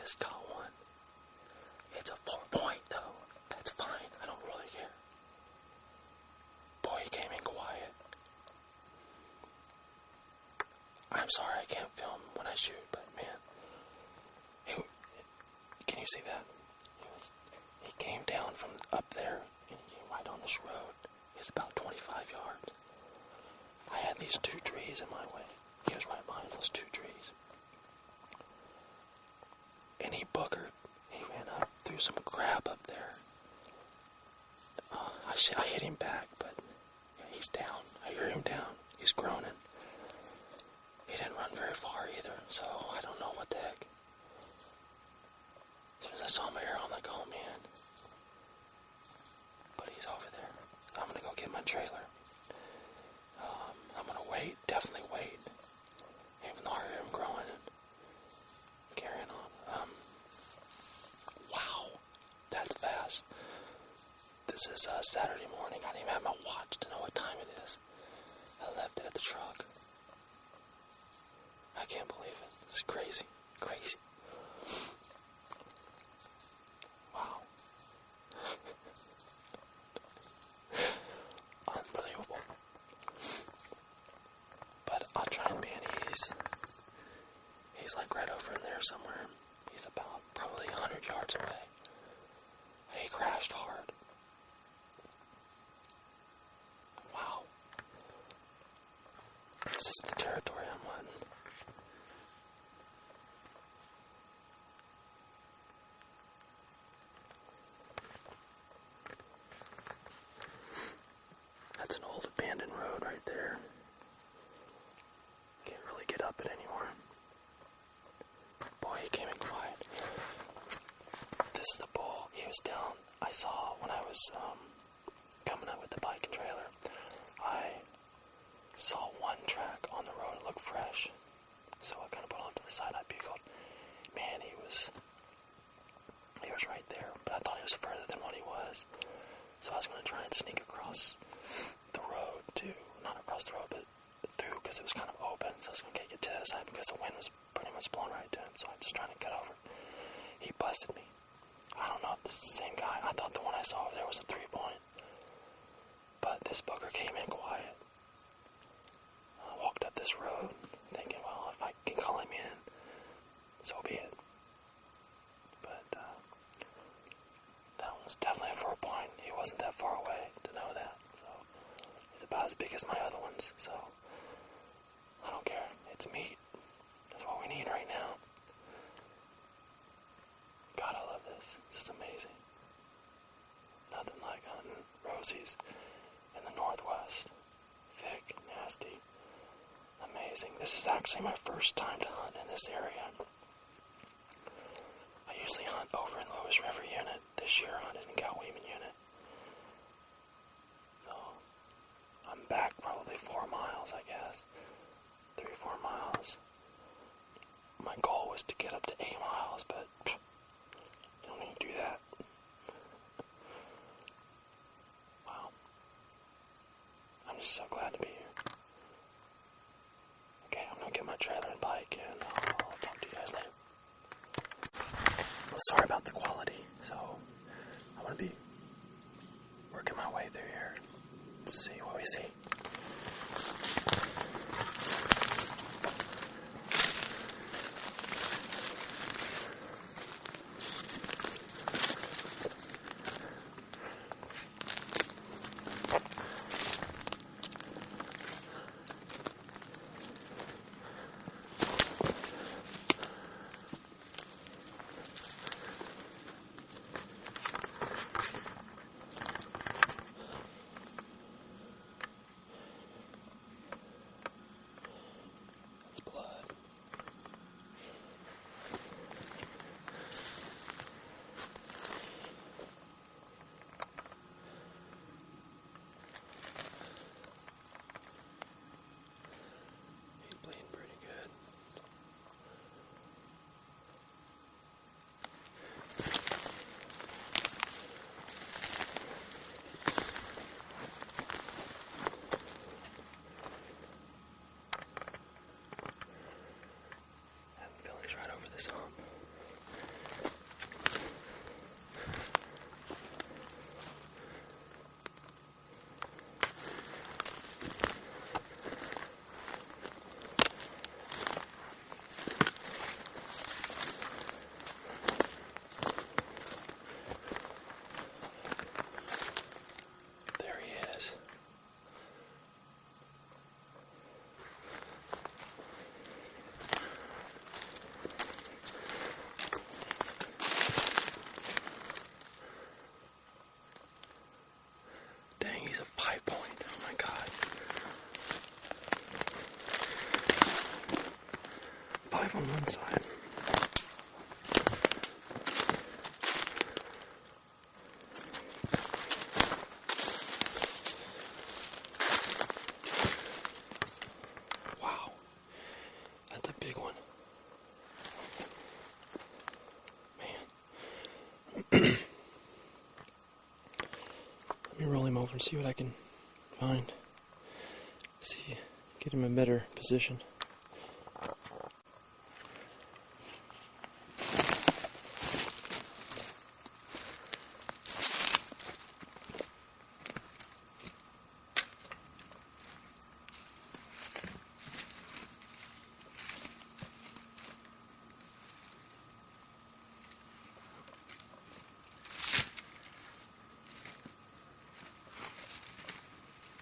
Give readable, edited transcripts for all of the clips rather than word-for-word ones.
just caught one. It's a 4-point though. That's fine. I don't really care. Boy, he came in quiet. I'm sorry I can't film when I shoot, but man. Can you see that? He came down from up there and he came right on this road. It's about 25 yards. I had these 2 trees in my way. He was right behind those 2 trees. And he boogered. He ran up through some crap up there. I hit him back, but yeah, he's down. I hear him down. He's groaning. He didn't run very far either, so I don't know what the heck. As soon as I saw him here, I'm like, oh man. But he's over there. I'm gonna go get my trailer. I'm gonna wait, definitely wait. Even though I hear him growing and carrying on. Wow, that's fast. This is Saturday morning. I didn't even have my watch to know what time it is. I left it at the truck. I can't believe it. It's crazy. Crazy. Wow. Unbelievable. But I'll try and be at ease. He's like right over in there somewhere. He's about probably 100 yards away. He crashed hard. Wow. This is the territory I'm on. That's an old abandoned road right there. Can't really get up it anymore. Boy, he came in quiet. This is the bull. He was down. I saw when I was coming up with the bike and trailer. I saw one track on the road. It looked fresh. So I kind of put off to the side. I bugled. Man, he was right there. But I thought he was further than what he was. So I was going to try and sneak across the road too. Not across the road, but through, because it was kind of open. So I was going to get to the side because the wind was pretty much blowing right to him. So I'm just trying to get over. He busted me. I don't know if this is the same guy. I thought the one I saw over there was a 3-point. But this booger came in quiet. I walked up this road thinking, well, if I can call him in, so be it. But that one was definitely a 4-point. He wasn't that far away to know that. So he's about as big as my other ones. So I don't care. It's meat. That's what we need right now. God, I love this. This is amazing. Nothing like hunting rosies in the Northwest. Thick, nasty, amazing. This is actually my first time to hunt in this area. I usually hunt over in Lewis River Unit. This year I hunted in Cowweeman Unit. So I'm back probably 4 miles, I guess. 3-4 miles. My goal was to get up to 8 miles, but don't need to do that. Wow. I'm just so glad to be here. Okay, I'm gonna get my trailer and bike, and I'll talk to you guys later. Well, sorry about the quality. So I'm gonna be working my way through here. Let's see what we see. side. Wow, that's a big one. Man. Let me roll him over and see what I can find. See, get him in a better position.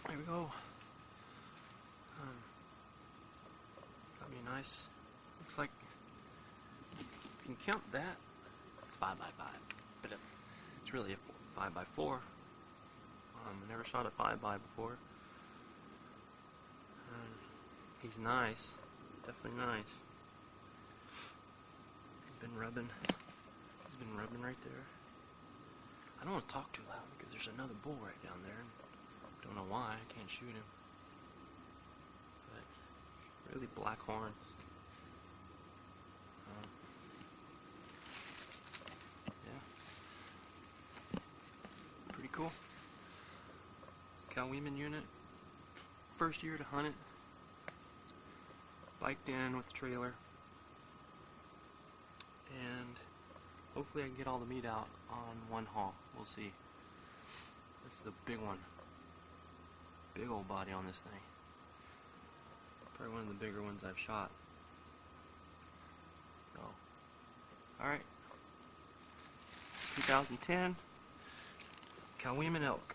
There we go. That'd be nice. Looks like if you can count that, it's 5 by 5, but it's really a 5 by 4. I never shot a 5 by before. He's nice, definitely nice. He's been rubbing right there. I don't want to talk too loud because there's another bull right down there. Don't know why I can't shoot him. But really black horns. Yeah. Pretty cool. Cal Weeman unit. First year to hunt it. Biked in with the trailer. And hopefully I can get all the meat out on one haul. We'll see. This is the big one. Big old body on this thing. Probably one of the bigger ones I've shot. So, alright. 2010 Cal Weeman elk.